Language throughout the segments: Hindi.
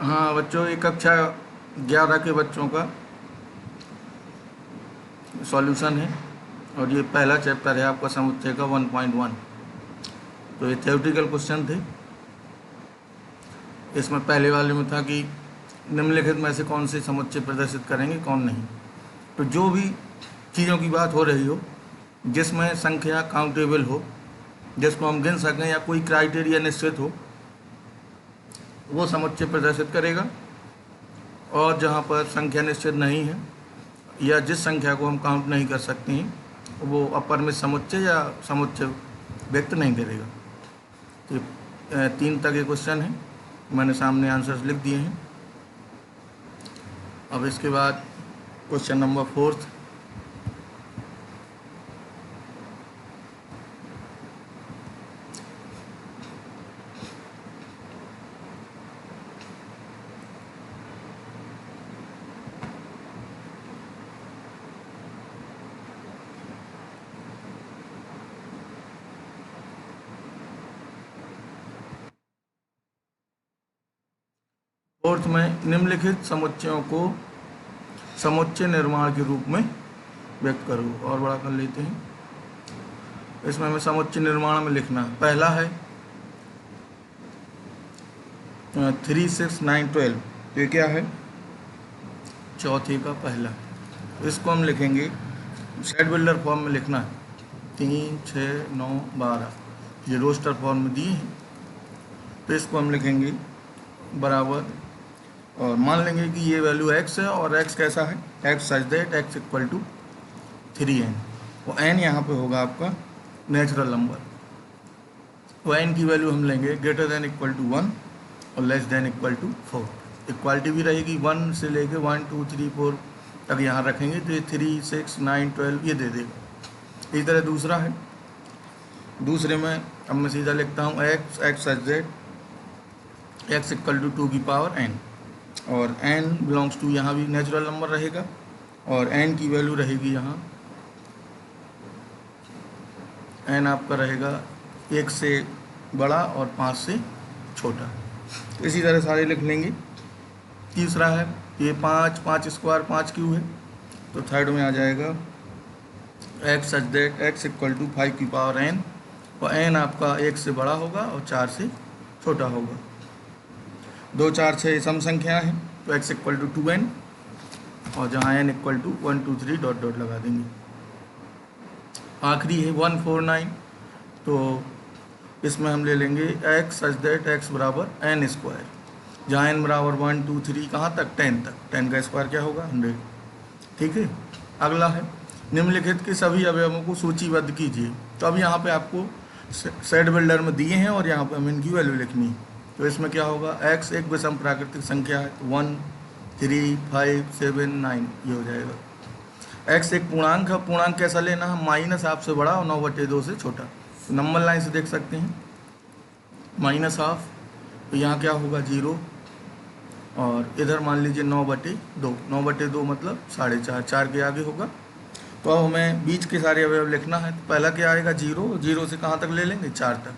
हाँ बच्चों, ये कक्षा 11 के बच्चों का सॉल्यूशन है और ये पहला चैप्टर है आपका समुच्चय का 1.1। तो ये थ्योरेटिकल क्वेश्चन थे। इसमें पहले वाले में था कि निम्नलिखित में से कौन से समुच्चय प्रदर्शित करेंगे, कौन नहीं। तो जो भी चीज़ों की बात हो रही हो जिसमें संख्या काउंटेबल हो, जिसको हम गिन सकें या कोई क्राइटेरिया निश्चित हो, वो समुच्चय प्रदर्शित करेगा। और जहाँ पर संख्या निश्चित नहीं है या जिस संख्या को हम काउंट नहीं कर सकते हैं वो अपरिमित समुच्चय या समुच्चय व्यक्त नहीं करेगा। तो 3 तक ये क्वेश्चन है, मैंने सामने आंसर्स लिख दिए हैं। अब इसके बाद क्वेश्चन नंबर 4। फोर्थ में निम्नलिखित समुच्चयों को समुच्चय निर्माण के रूप में व्यक्त करो। और बड़ा कर लेते हैं। इसमें हमें समुच्चय निर्माण में लिखना है। पहला है 3, 6, 9, 12। ये क्या है? चौथे का पहला। इसको हम लिखेंगे सेट बिल्डर फॉर्म में लिखना है। 3, 6, 9, 12 ये रोस्टर फॉर्म में दिए हैं। तो इसको हम लिखेंगे बराबर, और मान लेंगे कि ये वैल्यू x है और x कैसा है, x such that x equal to 3n। वो n यहाँ पे होगा आपका नेचुरल नंबर। वो n की वैल्यू हम लेंगे ग्रेटर देन इक्वल टू 1 और less than equal to 4। Equality भी रहेगी 1 से लेके 1, 2, 3, 4 तक यहाँ रखेंगे तो ये 3, 6, 9, 12 ये दे देगा। इसी तरह दूसरा है। दूसरे में अब मैं सीधा लिखता हूँ x such that x equal to 2 की पावर n, और n बिलोंग्स टू यहाँ भी नेचुरल नंबर रहेगा और n की वैल्यू रहेगी यहाँ n आपका रहेगा 1 से बड़ा और 5 से छोटा। इसी तरह सारे लिख लेंगे। तीसरा है ये 5 स्क्वायर 5 क्यूब है, तो थर्ड में आ जाएगा x such that x equal to 5 की पावर n, और n आपका 1 से बड़ा होगा और 4 से छोटा होगा। 2, 4, 6 सम संख्या है तो x इक्वल टू 2n, और जहाँ n equal to 1, 2, 3 dot dot लगा देंगे। आखिरी है 1, 4, 9। तो इसमें हम ले लेंगे x सच दैट x बराबर n स्क्वायर, जहाँ n बराबर 1, 2, 3 कहाँ तक 10 तक। 10 का स्क्वायर क्या होगा 100। ठीक है। अगला है निम्नलिखित के सभी अवयवों को सूचीबद्ध कीजिए। तो अब यहाँ पे आपको सेट बिल्डर में दिए हैं और यहाँ पे हमें इनकी वैल्यू लिखनी है। तो इसमें क्या होगा, x एक विषम प्राकृतिक संख्या है, 1, 3, 5, 7, 9 ये हो जाएगा। x एक पूर्णांक है। पूर्णांक कैसा लेना है, माइनस हाफ से बड़ा और 9/2 से छोटा। तो नंबर लाइन से देख सकते हैं माइनस हाफ, तो यहाँ क्या होगा 0, और इधर मान लीजिए 9/2। 9/2 मतलब 4.5, 4 के आगे होगा। तो अब हमें बीच के सारे अवयव लिखना है। तो पहला क्या आएगा 0, 0 से कहाँ तक ले लेंगे 4 तक।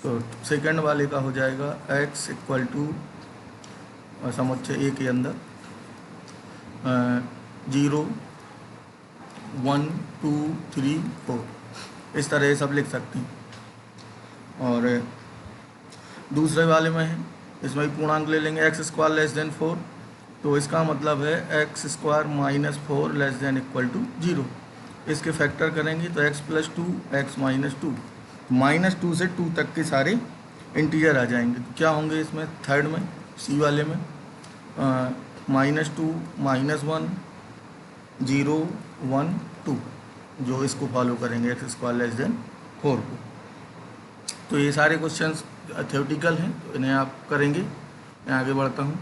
तो सेकंड वाले का हो जाएगा x इक्वल टू समुच्चय a के अंदर 0, 1, 2, 3, 4 इस तरह सब लिख सकते हैं। और दूसरे वाले में है, इसमें भी पूर्णांक ले लेंगे x स्क्वायर लेस देन 4। तो इसका मतलब है x square minus 4 less than equal to 0। इसके फैक्टर करेंगे तो x प्लस 2 x माइनस 2, -2 से 2 तक के सारे इंटीजर आ जाएंगे। तो क्या होंगे इसमें थर्ड में सी वाले में -2, -1, 0, 1, 2 जो इसको फॉलो करेंगे x स्क्वायर लेस देन 4 को। तो ये सारे क्वेश्चंस थ्योरेटिकल हैं, तो इन्हें आप करेंगे। मैं आगे बढ़ता हूँ।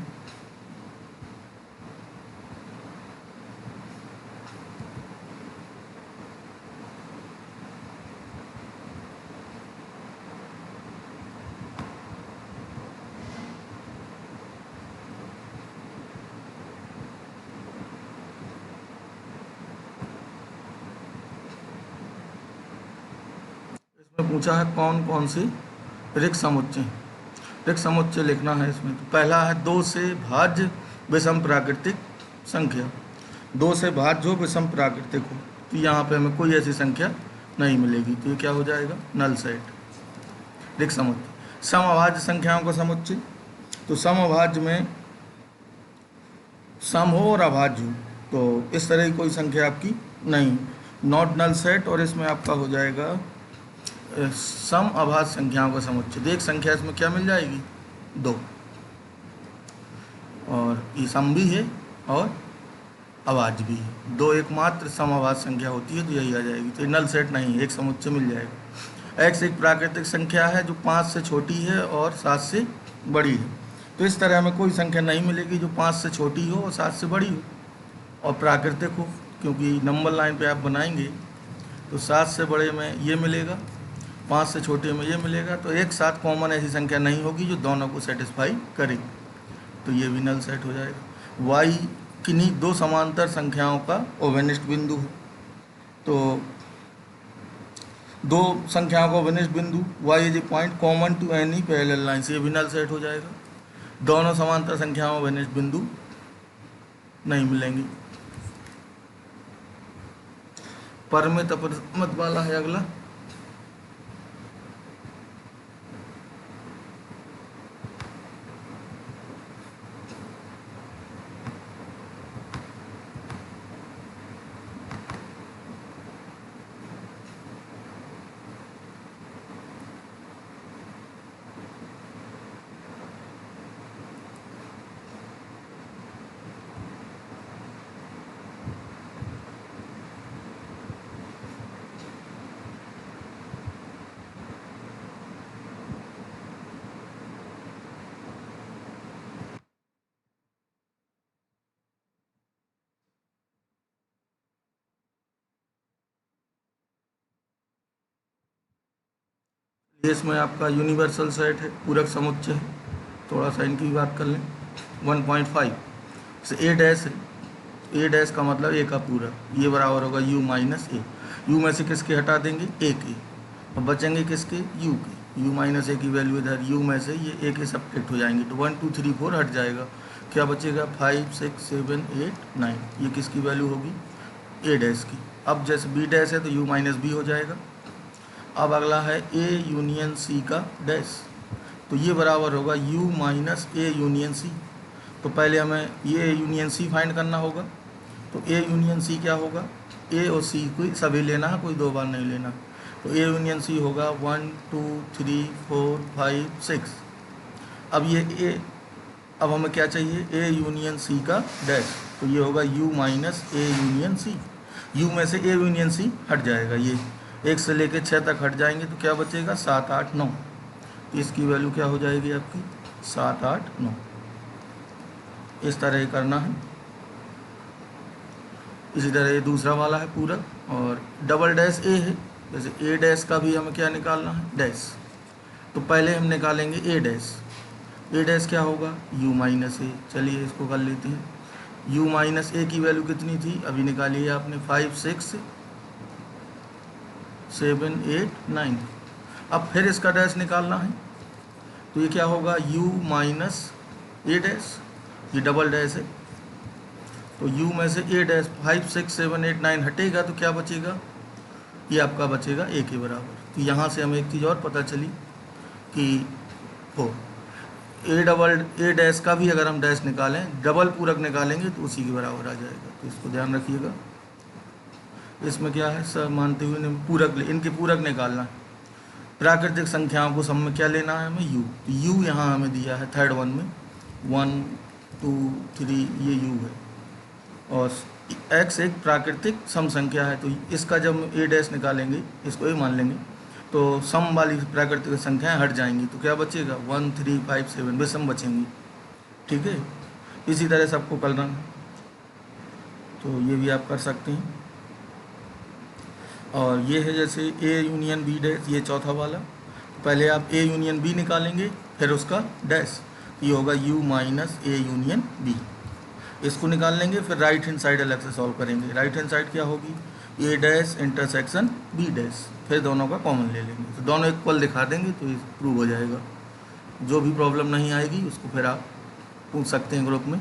इसमें पूछा है कौन कौन से रिक्त समुच्चय हैं। एक समुच्चय लिखना है इसमें। तो पहला है 2 से भाज्य विषम प्राकृतिक संख्या। 2 से भाज्य हो विषम प्राकृतिक हो, तो यहाँ पे हमें कोई ऐसी संख्या नहीं मिलेगी, तो ये क्या हो जाएगा, नल सेट। एक समुच्चय समअभाज्य संख्याओं का समुच्चय। तो समअभाज्य में सम हो और अभाज्य हो, तो इस तरह की कोई संख्या आपकी नहीं, नॉट नल सेट। और इसमें आपका हो जाएगा सम अभाज्य संख्याओं का समुच्चय। तो एक संख्या इसमें क्या मिल जाएगी, 2, और ये सम भी है और अभाज्य भी है। 2 एकमात्र सम अभाज्य संख्या होती है, तो यही आ जाएगी। तो ये नल सेट नहीं है, एक समुच्चय मिल जाएगा। x एक प्राकृतिक संख्या है जो 5 से छोटी है और 7 से बड़ी है। तो इस तरह हमें कोई संख्या नहीं मिलेगी जो 5 से छोटी हो और 7 से बड़ी हो और प्राकृतिक हो, क्योंकि नंबर लाइन पे आप बनाएंगे तो 7 से बड़े में ये मिलेगा, 5 से छोटे में ये मिलेगा। तो एक साथ कॉमन ऐसी संख्या नहीं होगी जो दोनों को सेटिस्फाई करे, तो ये भी नल सेट हो जाएगा। y किन्हीं 2 समांतर संख्याओं का ओवेनिष्ट बिंदु है। तो 2 संख्याओं का ओवेनिष्ट बिंदु y is a point common to any parallel line, से ये भी नल सेट हो जाएगा। दोनों समांतर संख्याओं में ओवेनिष्ट बिंदु नहीं मिलेंगे। परिमित अपरिमित वाला है अगला। ये इसमें आपका यूनिवर्सल सेट है, पूरक समुच्चय है। थोड़ा सा इनकी भी बात कर लें। 1.5 से ए डैश है, ए डैश का मतलब ए का पूरक, ये बराबर होगा u माइनस ए। यू में से किसके हटा देंगे, ए के, और बचेंगे किसके, u के। u माइनस ए की वैल्यू इधर u में से ये ए के सब्ट्रैक्ट हो जाएंगे, तो 1 2 3 4 हट जाएगा। क्या बचेगा, 5 6 7 8 9, ये किसकी वैल्यू होगी, ए डैश की। अब जैसे बी डैश है तो u माइनस बी हो जाएगा। अब अगला है ए यूनियन सी का डैश, तो ये बराबर होगा u minus A union C. तो पहले हमें ये यूनियन सी फाइंड करना होगा। तो ए यूनियन सी क्या होगा, ए और सी को सभी लेना है, कोई 2 बार नहीं लेना। तो ए यूनियन सी होगा 1 2 3 4 5 6। अब ये ए, अब हमें क्या चाहिए, ए यूनियन सी का डैश, तो ये होगा u minus A union C. u में से ए यूनियन सी हट जाएगा, ये 1 से लेकर 6 तक हट जाएंगे, तो क्या बचेगा, 7 8 9। इसकी वैल्यू क्या हो जाएगी आपकी, 7 8 9। इस तरह करना है। इसी तरह ये दूसरा वाला है पूरक, और डबल डैश ए है, जैसे ए डैश का भी हमें क्या निकालना है, डैश। तो पहले हम निकालेंगे ए डैश। ए डैश क्या होगा, u माइनस ए। चलिए इसको कर लेते हैं। u माइनस ए की वैल्यू कितनी थी, अभी निकाली है आपने, 5 6 7 8 9। अब फिर इसका डैश निकालना है, तो ये क्या होगा, u माइनस ए डैश, ये डबल डैश है। तो u में से ए डैश 5 6 7 8 9 हटेगा, तो क्या बचेगा, ये आपका बचेगा a के बराबर। तो यहाँ से हमें एक चीज़ और पता चली कि हो ए डैश का भी अगर हम डैश निकालें, डबल पूरक निकालेंगे तो उसी के बराबर आ जाएगा। तो इसको ध्यान रखिएगा। इसमें क्या है, सब मानते हुए पूरक, इनके पूरक निकालना है। प्राकृतिक संख्याओं को सब में क्या लेना है हमें, u। तो u यहाँ हमें दिया है थर्ड वन में 1 2 3, ये u है। और x एक प्राकृतिक सम संख्या है, तो इसका जब a डैश निकालेंगे, इसको a मान लेंगे, तो सम वाली प्राकृतिक संख्याएं हट जाएंगी। तो क्या बचेगा, 1 3 5 7 विषम बचेंगी। ठीक है, इसी तरह सबको करना है, तो ये भी आप कर सकते हैं। और ये है जैसे ए यूनियन बी डैश, ये चौथा वाला। पहले आप ए यूनियन बी निकालेंगे, फिर उसका डैश, ये होगा u minus A union B. इसको निकाल लेंगे, फिर राइट हैंड साइड अलग से सॉल्व करेंगे। राइट हैंड साइड क्या होगी, ए डैश इंटरसेक्शन बी डैश, फिर दोनों का कॉमन ले लेंगे, तो दोनों इक्वल दिखा देंगे तो ये प्रूव हो जाएगा। जो भी प्रॉब्लम नहीं आएगी उसको फिर आप पूछ सकते हैं ग्रुप में।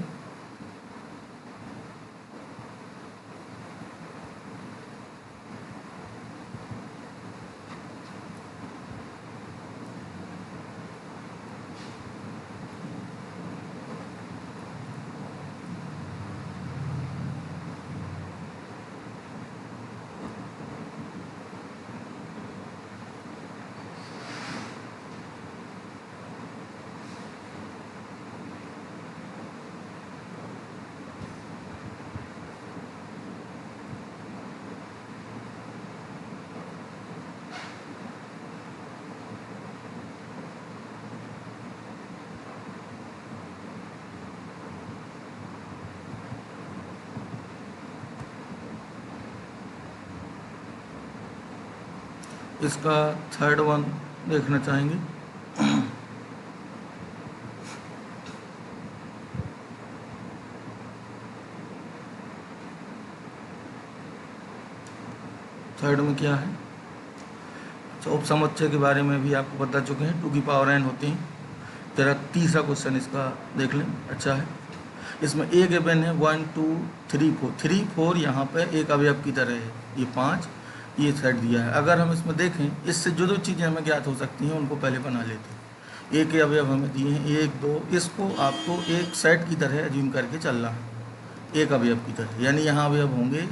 इसका थर्ड वन देखना चाहेंगे। थर्ड में क्या है, तो उपसमुच्चय के बारे में भी आपको बता चुके हैं, 2 की पावर n होती हैं। जरा तीसरा क्वेश्चन इसका देख लें, अच्छा है। इसमें ए गिवन है 1 2 3 4, 3 4 यहाँ पर एक अवयव की तरह है, ये 5 ये सेट दिया है। अगर हम इसमें देखें, इससे जो जो चीज़ें हमें ज्ञात हो सकती हैं उनको पहले बना लेते हैं। एक अवयव हमें दिए हैं 1 2, इसको आपको एक सेट की तरह एज्यूम करके चलना है, एक अवयव की तरह। यानी यहाँ अवयव होंगे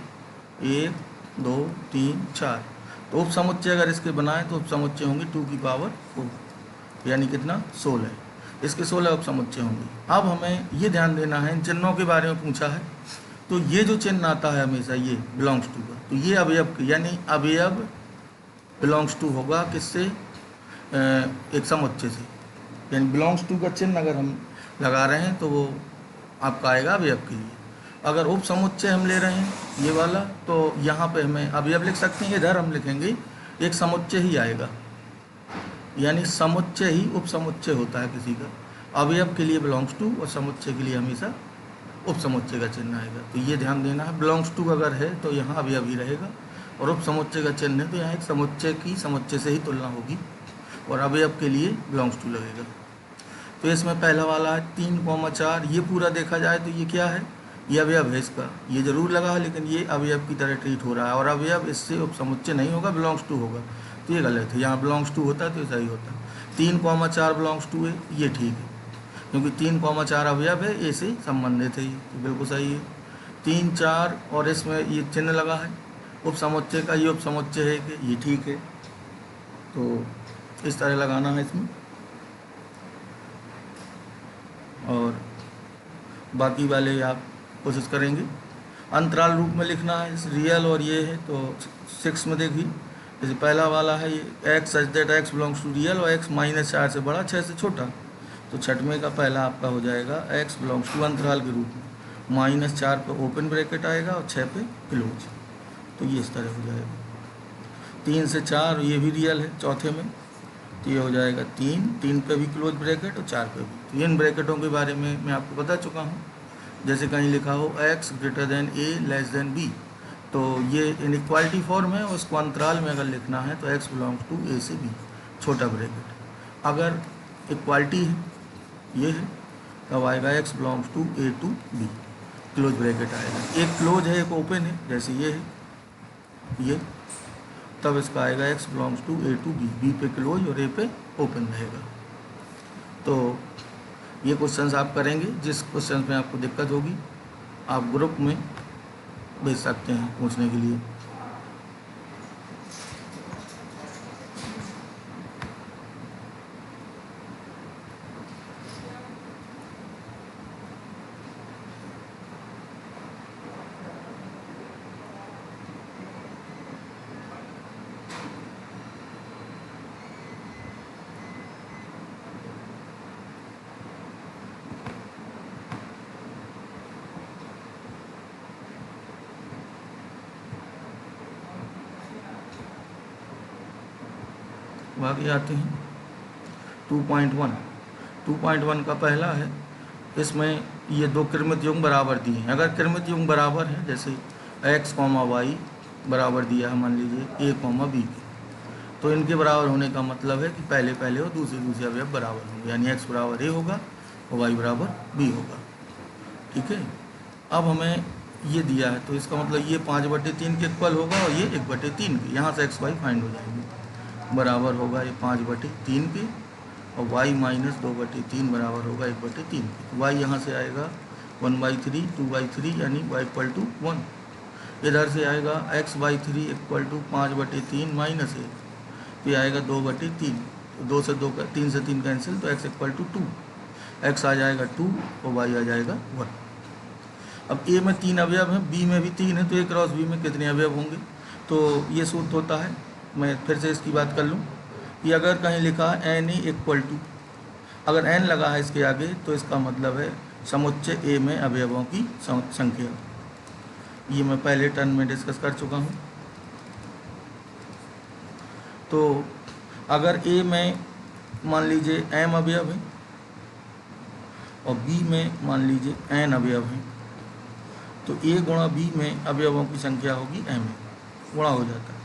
1 2 3 4। तो उपसमुच्चय अगर इसके बनाएं तो उपसमुच्चय होंगे 2 की पावर 4, यानी कितना 16। इसके 16 उपसमुच्चय होंगे। अब हमें ये ध्यान देना है, इन चिन्हों के बारे में पूछा है, तो ये जो चिन्ह आता है हमेशा ये बिलोंग्स टू का, तो ये अवयव यानी अवयव बिलोंग्स टू होगा किससे, एक समुच्चय से। यानी बिलोंग्स टू का चिन्ह अगर हम लगा रहे हैं तो वो आपका आएगा अवयव के लिए। अगर उप समुच्चय हम ले रहे हैं ये वाला, तो यहाँ पे हमें अवयव लिख सकते हैं, इधर हम लिखेंगे एक समुच्चय ही आएगा। यानी समुच्चय ही उप समुच्चय होता है किसी का। अवयव के लिए बिलोंग्स टू और समुच्चय के लिए हमेशा उप समुच्चय का चिन्ह आएगा। तो ये ध्यान देना है, बिलोंग्स टू अगर है तो यहाँ अवयव ही रहेगा, और उप समुच्चय का चिन्ह है तो यहाँ एक समुच्चय की समुच्चय से ही तुलना होगी, और अवयव के लिए बिलोंग्स टू लगेगा। तो इसमें पहला वाला है 3,4, ये पूरा देखा जाए तो ये क्या है, ये अवयव है इसका, ये जरूर लगा है लेकिन ये अवयव की तरह ट्रीट हो रहा है, और अवयव इससे उप समुच्चय नहीं होगा, बिलोंग्स टू होगा, तो ये गलत है। यहाँ बिलोंग्स टू होता है तो सही होता है। 3,4 बिलोंग्स टू है, ये ठीक है, क्योंकि 3,4 अवयव है, ए से संबंधित है, ये तो बिल्कुल सही है। 3 4 और इसमें ये चिन्ह लगा है उप समुच्चय का, ये उप समुच्चय है कि ये ठीक है, तो इस तरह लगाना है इसमें। और बाकी वाले आप कोशिश करेंगे अंतराल रूप में लिखना है, रियल और ये है। तो 6 में देखिए, जैसे पहला वाला है ये X such that X belongs to real और एक्स -4 से बड़ा 6 से छोटा, तो छठवें का पहला आपका हो जाएगा एक्स बिलोंग्स टू अंतराल के रूप में, -4 पे ओपन ब्रैकेट आएगा और 6 पे क्लोज, तो ये इस तरह हो जाएगा। 3 से 4 ये भी रियल है चौथे में, तो ये हो जाएगा 3 पे भी क्लोज ब्रैकेट और 4 पे भी। तो इन ब्रैकेटों के बारे में मैं आपको बता चुका हूँ। जैसे कहीं लिखा हो x greater than a less than b, तो ये इनइक्वालिटी फॉर्म है, उसको अंतराल में अगर लिखना है तो x बिलोंग्स टू a से b छोटा ब्रैकेट। अगर इक्वालिटी है ये है तब आएगा x belongs to a to b close bracket आएगा। एक क्लोज है एक ओपन है, जैसे ये है ये, तब इसका आएगा x belongs to a to b, b पे क्लोज और a पे ओपन रहेगा। तो ये क्वेश्चंस आप करेंगे, जिस क्वेश्चन में आपको दिक्कत होगी आप ग्रुप में भेज सकते हैं पूछने के लिए। बाकी आते हैं 2.1 का पहला है, इसमें ये दो क्रमित युग्म बराबर दिए हैं। अगर क्रमित युग्म बराबर है, जैसे x, y बराबर दिया है मान लीजिए a, b के, तो इनके बराबर होने का मतलब है कि पहले पहले और दूसरे दूसरे अवयव बराबर होंगे, यानी x बराबर a होगा और y बराबर b होगा। ठीक है, अब हमें ये दिया है तो इसका मतलब ये 5/3 के इक्वल होगा और ये 1/3 के, यहाँ से x y फाइंड हो जाएंगे। बराबर होगा ये 5/3 के और y माइनस 2/3 बराबर होगा 1/3 के। तो y यहाँ से आएगा 1/3 2/3 यानी y इक्वल टू 1। इधर से आएगा x/3 इक्वल टू 5/3 माइनस 1, ये आएगा 2/3, 2 से 2 का 3 से 3 कैंसिल, तो x इक्वल टू 2, x आ जाएगा 2 और y आ जाएगा 1। अब a में 3 अवयव हैं, b में भी 3 है, तो a क्रॉस b में कितने अवयव होंगे? तो ये सूत्र होता है, मैं फिर से इसकी बात कर लूँ कि अगर कहीं लिखा है n इक्वल टू, अगर n लगा है इसके आगे तो इसका मतलब है समुच्चय a में अवयवों की संख्या। ये मैं पहले टर्म में डिस्कस कर चुका हूँ। तो अगर a में मान लीजिए m अवयव है और b में मान लीजिए n अवयव है, तो a गुणा b में अवयवों की संख्या होगी m, गुणा हो जाता है।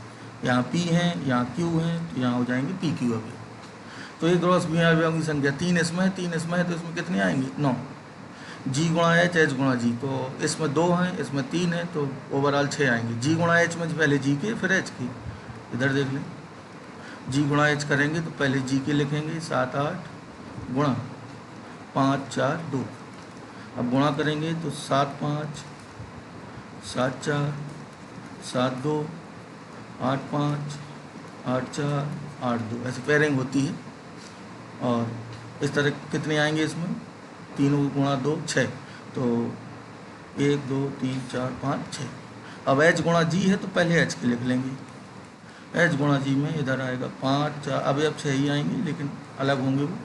यहाँ p है, यहाँ q है, तो यहाँ हो जाएंगे p q अवयव। तो a क्रॉस b अवयवों की संख्या 3 इसमें है, 3 इसमें है, तो इसमें कितने आएंगे? 9। g गुणा h, h गुणा g, तो इसमें 2 हैं, इसमें 3 है, तो ओवरऑल 6 आएंगे। g गुणा h में पहले g के फिर h के, इधर देख लें, g गुणा h करेंगे तो पहले g के लिखेंगे 7 8 गुणा 5 4 2, अब गुणा करेंगे तो 7 5 7 4 7 2 8 5 8 4 8 2, ऐसे पेयरिंग होती है। और इस तरह कितने आएंगे इसमें? 3 गुणा 2 6, तो 1 2 3 4 5 6। अब h गुणा g है तो पहले h के लिख लेंगे, h गुणा g में इधर आएगा 5 4, अब 6 ही आएंगे लेकिन अलग होंगे वो,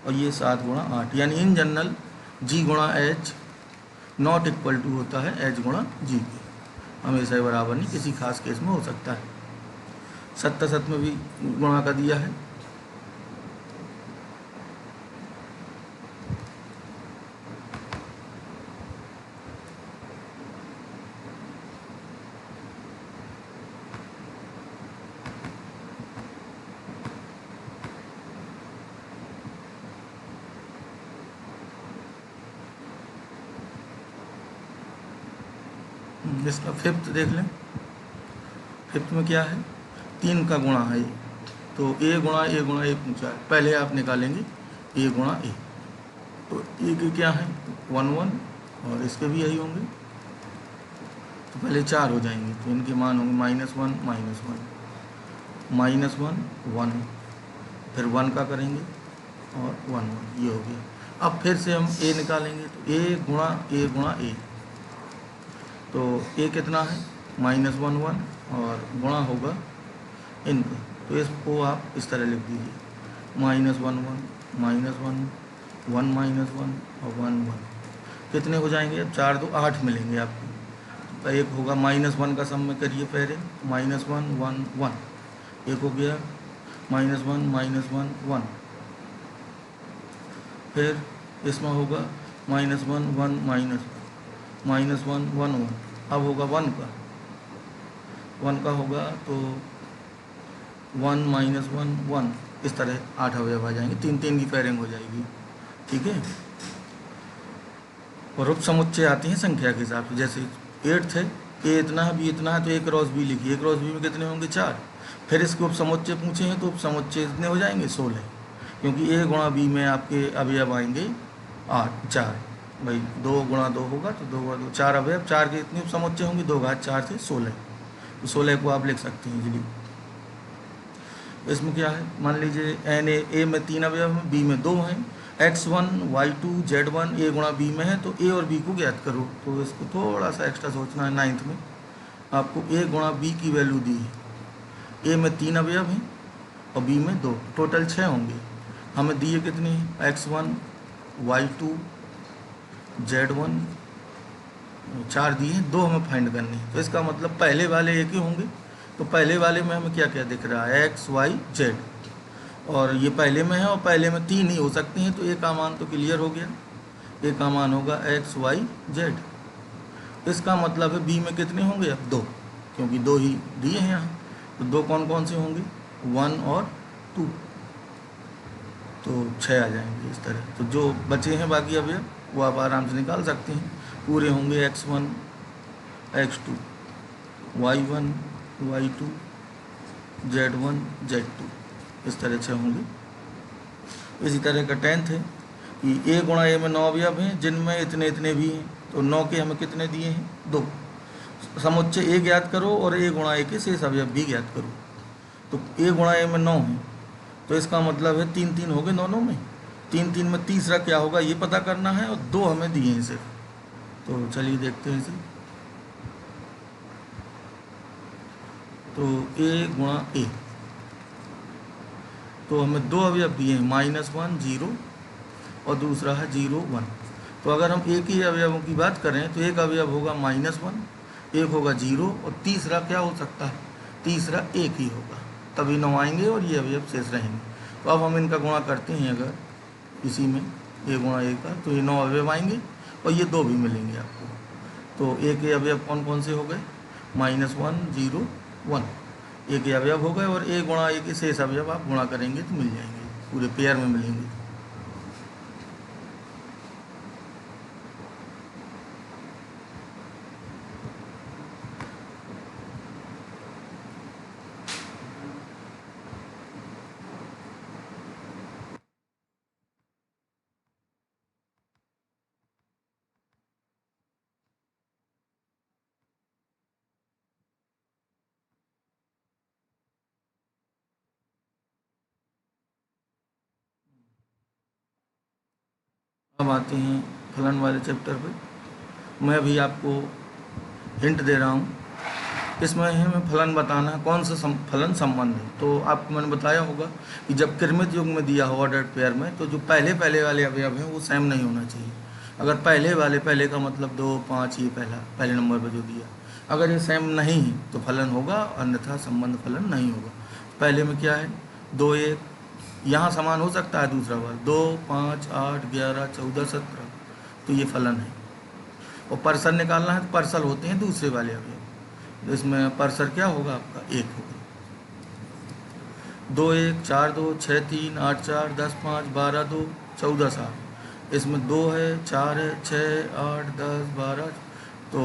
और ये 7 गुणा 8, यानी इन जनरल g गुणा h नॉट इक्वल टू होता है h गुणा g के, हमेशा बराबर नहीं, किसी खास केस में हो सकता है। 7 में भी गुणा का दिया है। इसका फिफ्थ देख लें, फिफ्थ में क्या है? 3 का गुणा है, तो a गुणा a पूछा है, पहले आप निकालेंगे a गुणा a, तो a के क्या है? 1 1, और इसके भी यही होंगे, तो पहले 4 हो जाएंगे, तो इनके मान होंगे -1 -1 1, फिर 1 का करेंगे और 1 1, ये हो गया। अब फिर से हम a निकालेंगे, तो a गुणा a, तो a कितना है? -1 1, और गुणा होगा इनका, तो इसको आप इस तरह लिख दीजिए, -1 1 -1 1 -1 और 1 1, कितने हो जाएंगे? अब 4 2 8 मिलेंगे आपको। तो एक होगा -1 का सम में करिए पहले, -1 1 1, एक हो गया -1 -1 1, फिर इसमें होगा -1 1 -1 1 1, अब होगा 1 का होगा, तो 1 -1 1, इस तरह 8 अवयव आ जाएंगे, 3 3 की पेयरिंग हो जाएगी। ठीक है, और उप समुच्चय आती हैं संख्या के हिसाब से, जैसे 8th है, a इतना है b इतना है, तो a क्रॉस b लिखिए, a क्रॉस b में कितने होंगे? 4। फिर इसके उप समुच्चय पूछे हैं तो उप समुच्चय इतने हो जाएंगे 16, क्योंकि a गुणा b में आपके अवयव आएंगे 4, भाई 2 गुणा 2 होगा, तो 2 गुणा 2 4 अवयव, 4 के इतने समुच्चय होंगे, 2 घात 4 से 16, तो 16 को आप लिख सकते हैं इजीली। इसमें क्या है? मान लीजिए n a में 3 अवयव हैं, b में 2 हैं, x1 y2 z1 a गुणा b में है, तो a और b को ज्ञात करो। तो इसको थोड़ा सा एक्स्ट्रा सोचना है, 9th में आपको a गुणा b की वैल्यू दी है, a में 3 अवयव हैं और b में 2, टोटल 6 होंगे। हमें दिए कितने हैं? x1 y2 z1 4 दिए हैं, 2 हमें फाइंड करने हैं, तो इसका मतलब पहले वाले एक ही होंगे। तो पहले वाले में हमें क्या क्या दिख रहा है? x y z, और ये पहले में है और पहले में 3 ही हो सकती हैं, तो a का मान तो क्लियर हो गया, a का मान होगा x y z। इसका मतलब है b में कितने होंगे? अब 2, क्योंकि 2 ही दिए हैं यहाँ, तो 2 कौन कौन से होंगे? 1 और 2, तो 6 आ जाएंगे इस तरह। तो जो बचे हैं बाकी अवयव वो आप आराम से निकाल सकते हैं। पूरे होंगे x1 x2 y1 y2 z1 z2, इस तरह 6 होंगे। इसी तरह का 10th है कि a गुणा a में 9 अवयव हैं जिनमें इतने इतने भी हैं, तो 9 के हमें कितने दिए हैं, 2। समुच्चय a ज्ञात करो और a गुणा a के शेष अवयव भी ज्ञात करो। तो a गुणा a में 9 है, तो इसका मतलब है 3 3 हो गए दोनों में। 3 3 में तीसरा क्या होगा ये पता करना है, और 2 हमें दिए हैं सिर्फ। तो चलिए देखते हैं इसे। तो a गुणा a, तो हमें 2 अवयव दिए हैं, -1 0 और दूसरा है 0 1। तो अगर हम एक ही अवयवों की बात करें तो एक अवयव होगा -1, एक होगा 0 और तीसरा क्या हो सकता है, तीसरा 1 ही होगा, तभी 9 आएंगे और ये अवयव शेष रहेंगे। तो अब हम इनका गुणा करते हैं अगर इसी में a गुणा a का, तो ये 9 अवयव आएंगे और ये 2 भी मिलेंगे आपको। तो एक के अवयव कौन कौन से हो गए, -1 0 1 एक के अवयव हो गए, और a गुणा a के शेष अवयव आप गुणा करेंगे तो मिल जाएंगे, पूरे पेयर में मिलेंगे। अब आते हैं फलन वाले चैप्टर पे। मैं भी आपको हिंट दे रहा हूँ, इसमें हमें फलन बताना है, कौन सा फलन संबंध है। तो आपको मैंने बताया होगा कि जब क्रमित युग में दिया हो ऑर्डर्ड पेयर में, तो जो पहले वाले अवयव हैं वो सेम नहीं होना चाहिए। अगर पहले का मतलब 2 5, ये पहले नंबर पर जो दिया, अगर ये सेम नहीं है तो फलन होगा, अन्यथा संबंध फलन नहीं होगा। पहले में क्या है, 2 1, यहाँ समान हो सकता है दूसरा बार 2 5 8 11 14 17, तो ये फलन है। और परसर निकालना है तो परसल होते हैं दूसरे वाले अवयव, इसमें परसर क्या होगा आपका 1 होगा। 2 1 4 2 6 3 8 4 10 5 12 2 14 7, इसमें 2 है 4 है 6 8 10 12, तो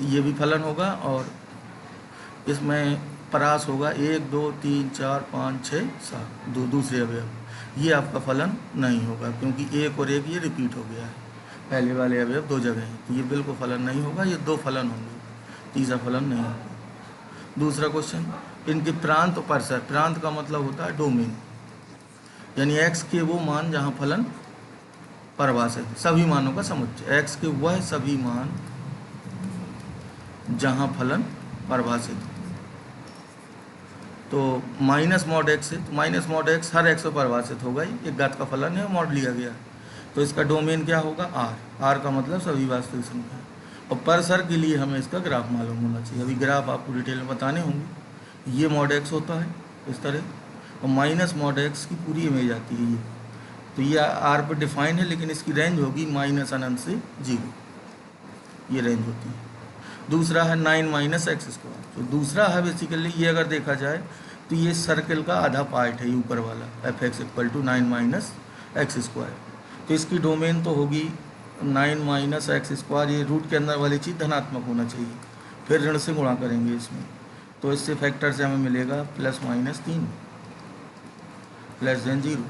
ये भी फलन होगा। और इसमें परास होगा 1 2 3 4 5 6 7, दो दूसरे अवयव, ये आपका फलन नहीं होगा क्योंकि 1 और 1 ये रिपीट हो गया है, पहले वाले अवयव 2 जगह हैं, तो ये बिल्कुल फलन नहीं होगा, ये 2 फलन होंगे, तीसरा फलन नहीं होगा। दूसरा क्वेश्चन, इनके प्रांत और परसर, प्रांत का मतलब होता है डोमेन, यानी x के वो मान जहाँ फलन परिभाषित है, सभी मानों का समुच्चय, x के वह सभी मान जहाँ फलन परिभाषित है। तो माइनस मॉड x है, तो माइनस मॉड x हर x पर परिभाषित होगा, एक घात का फलन है, मॉड लिया गया है, तो इसका डोमेन क्या होगा r, r का मतलब सभी वास्तविक संख्या। और परसर के लिए हमें इसका ग्राफ मालूम होना चाहिए, अभी ग्राफ आपको डिटेल में बताने होंगे। ये मॉड x होता है इस तरह, और माइनस मॉड x की पूरी इमेज आती है ये, तो ये r पर डिफाइन है, लेकिन इसकी रेंज होगी -अनंत से 0, ये रेंज होती है। दूसरा है 9 - x², तो दूसरा है बेसिकली ये अगर देखा जाए तो ये सर्कल का आधा पार्ट है, ये ऊपर वाला f(x = 9 - x², तो इसकी डोमेन तो होगी 9 - x², ये रूट के अंदर वाली चीज़ धनात्मक होना चाहिए, फिर ऋण से गुणा करेंगे इसमें, तो इससे फैक्टर से हमें मिलेगा +-3 <0,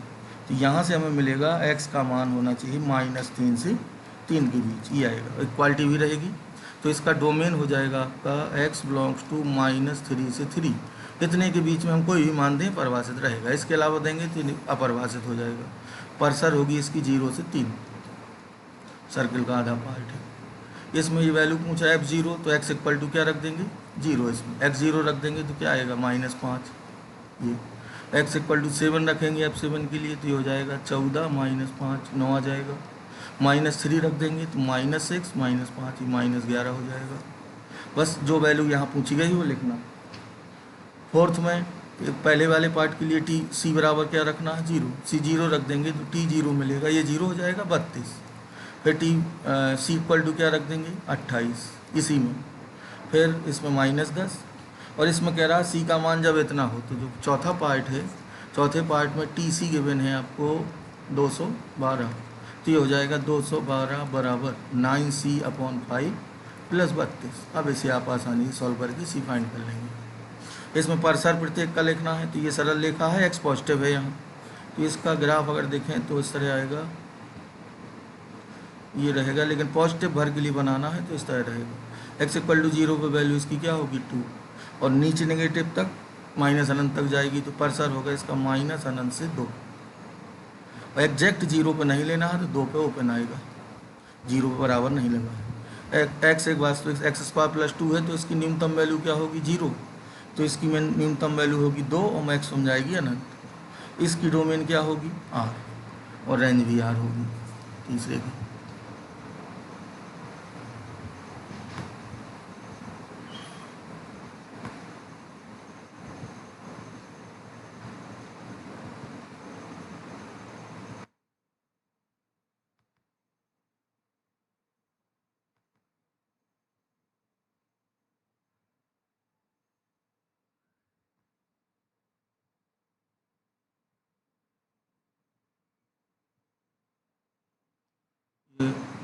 तो यहाँ से हमें मिलेगा x का मान होना चाहिए -3 से 3 के बीच, ये आएगा, इक्वालिटी भी रहेगी। तो इसका डोमेन हो जाएगा आपका x बिलोंग्स टू -3 से 3, इतने के बीच में हम कोई भी मान दें परिभाषित रहेगा, इसके अलावा देंगे तो अपरिभाषित हो जाएगा। परसर होगी इसकी 0 से 3, सर्कल का आधा पार्ट है। इसमें ये वैल्यू पूछा f0, तो x = क्या रख देंगे 0, इसमें x0 रख देंगे तो क्या आएगा -5, ये x = 7 रखेंगे f7 के लिए, तो ये हो जाएगा 14 - 5 9 आ जाएगा। -3 रख देंगे तो -6 - 5 -11 हो जाएगा। बस जो वैल्यू यहाँ पूछी गई वो लिखना। फोर्थ में पहले वाले पार्ट के लिए c बराबर क्या रखना है 0, c0 रख देंगे तो t0 मिलेगा, ये 0 हो जाएगा 32, फिर c = क्या रख देंगे 28 इसी में, फिर इसमें -10, और इसमें कह रहा है सी का मान जब इतना हो, तो जो चौथा पार्ट है, चौथे पार्ट में टी सी गिवन है आपको 212, तो ये हो जाएगा 212 बराबर 9c/5 प्लस 32। अब इसे आप आसानी से सॉल्व करके सी फाइंड कर लेंगे। इसमें परसर प्रत्येक का लिखना है, तो ये सरल लिखा है, एक्स पॉजिटिव है यहाँ, तो इसका ग्राफ अगर देखें तो इस तरह आएगा, ये रहेगा, लेकिन पॉजिटिव भर के लिए बनाना है तो इस तरह रहेगा। x = 0 पे वैल्यू इसकी क्या होगी 2, और नीचे नेगेटिव तक माइनस अनंत तक जाएगी, तो परसर होगा इसका माइनस अनंत से 2, और एग्जैक्ट 0 पे नहीं लेना है तो 2 पे ओपन आएगा, 0 पे बराबर नहीं लगा है। x एक वास्तविक x² + 2 है, तो इसकी न्यूनतम वैल्यू क्या होगी 0, तो इसकी न्यूनतम वैल्यू होगी 2 और मैक्सिमम जाएगी अनंत। इसकी डोमेन क्या होगी r, और रेंज भी r होगी तीसरे की।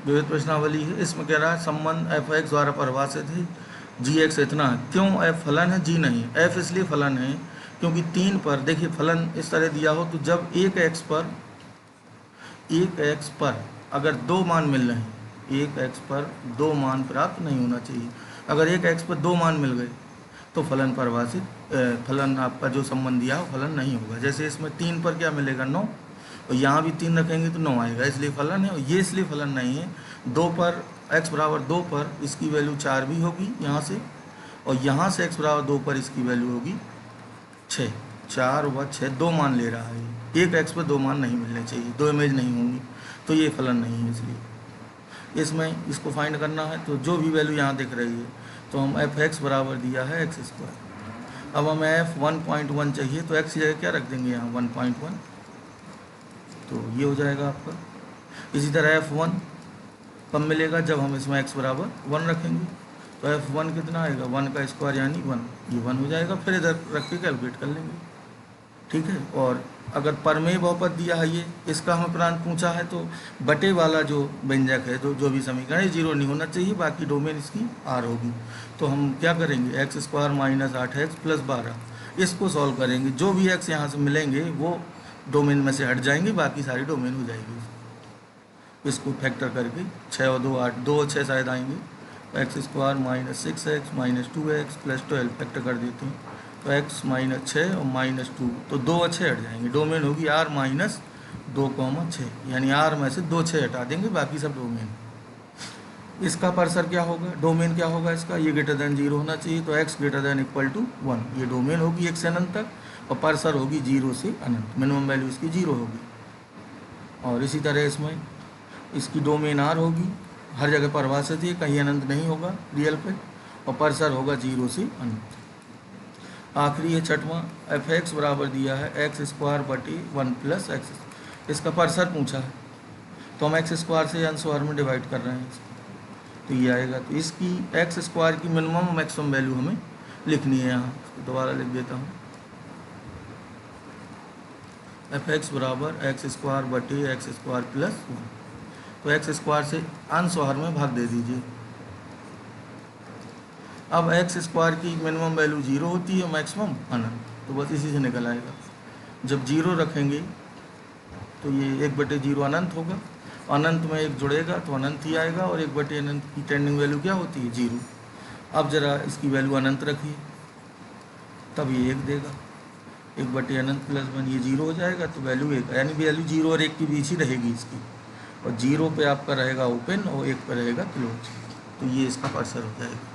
विविध प्रश्नावली है, इसमें कह रहा है संबंध f(x) द्वारा परिभाषित है, g(x) इतना है, क्यों f फलन है g नहीं है। f इसलिए फलन है क्योंकि 3 पर, देखिए फलन इस तरह दिया हो, तो जब एक x पर अगर 2 मान मिल रहे हैं, एक x पर 2 मान प्राप्त नहीं होना चाहिए, अगर एक x पर 2 मान मिल गए तो फलन परिभाषित, फलन आपका जो संबंध दिया हो फलन नहीं होगा। जैसे इसमें 3 पर क्या मिलेगा 9, और यहाँ भी 3 रखेंगे तो 9 आएगा, इसलिए फलन है, और ये इसलिए फलन नहीं है। 2 पर x = 2 पर इसकी वैल्यू 4 भी होगी यहाँ से, और यहाँ से x = 2 पर इसकी वैल्यू होगी 6, 4 व 6 2 मान ले रहा है, एक x पर 2 मान नहीं मिलने चाहिए, 2 इमेज नहीं होंगी, तो ये फलन नहीं है। इसलिए इसमें इसको फाइंड करना है, तो जो भी वैल्यू यहाँ दिख रही है, तो हम f(x) बराबर दिया है x²। अब हमें f 1.1 चाहिए, तो x की जगह क्या रख देंगे यहाँ 1.1, तो ये हो जाएगा आपका। इसी तरह f1 कब मिलेगा, जब हम इसमें x = 1 रखेंगे, तो f1 कितना आएगा 1 का स्क्वायर यानी 1, ये 1 हो जाएगा, फिर इधर रख के कैलकुलेट कर लेंगे, ठीक है। और अगर परमेय बहुपद दिया है ये, इसका हमें प्रांत पूछा है, तो बटे वाला जो व्यंजक है, तो जो भी समीकरण है 0 नहीं होना चाहिए, बाकी डोमेन इसकी r होगी। तो हम क्या करेंगे, x² - 8x + 12, इसको सॉल्व करेंगे, जो भी x यहाँ से मिलेंगे वो डोमेन में से हट जाएंगे, बाकी सारी डोमेन हो जाएगी। इसको फैक्टर करके 6 और 2 8, 2 और 6 शायद आएंगे, x² - 6x - 2x + 12 फैक्टर कर देते हैं, तो x - 6 और -2, तो 2 और 6 हट जाएंगे, डोमेन होगी r - 2, 6, यानी r में से 2 6 हटा देंगे, बाकी सब डोमेन। इसका परसर क्या होगा, डोमेन क्या होगा इसका, ये > 0 होना चाहिए, तो x > 1, ये डोमेन होगी 1 से अनंत तक, और परसर होगी 0 से अनंत, मिनिमम वैल्यू इसकी 0 होगी। और इसी तरह इसमें इसकी डोमेन r होगी, हर जगह परिभाषित है, कहीं अनंत नहीं होगा रियल पे, और परसर होगा 0 से अनंत। आखिरी है छठवां, f(x) बराबर दिया है x² / 1 + x, इसका परसर पूछा है, तो हम x² से अंश/हर में डिवाइड कर रहे हैं इसको, तो ये आएगा। तो इसकी x² की मिनिमम और मैक्सिमम वैल्यू हमें लिखनी है, यहाँ दोबारा लिख देता हूँ, f(x) बराबर x² / x² + 1, तो x² से अंश/हर में भाग दे दीजिए। अब x² की मिनिमम वैल्यू 0 होती है, मैक्सिमम अनंत, तो बस इसी से निकल आएगा। जब 0 रखेंगे तो ये 1/0 अनंत होगा, अनंत में 1 जुड़ेगा तो अनंत ही आएगा, और 1/अनंत की टेंडिंग वैल्यू क्या होती है 0। अब जरा इसकी वैल्यू अनंत रखिए, तब ये 1 देगा, 1/अनंत + 1, ये 0 हो जाएगा, तो वैल्यू 1, यानी वैल्यू 0 और 1 के बीच ही रहेगी इसकी, और 0 पे आपका रहेगा ओपन और 1 पे रहेगा क्लोज, तो ये इसका परसर हो जाएगा।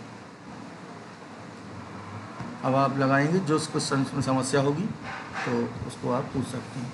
अब आप लगाएंगे, जो क्वेश्चन में समस्या होगी तो उसको आप पूछ सकते हैं।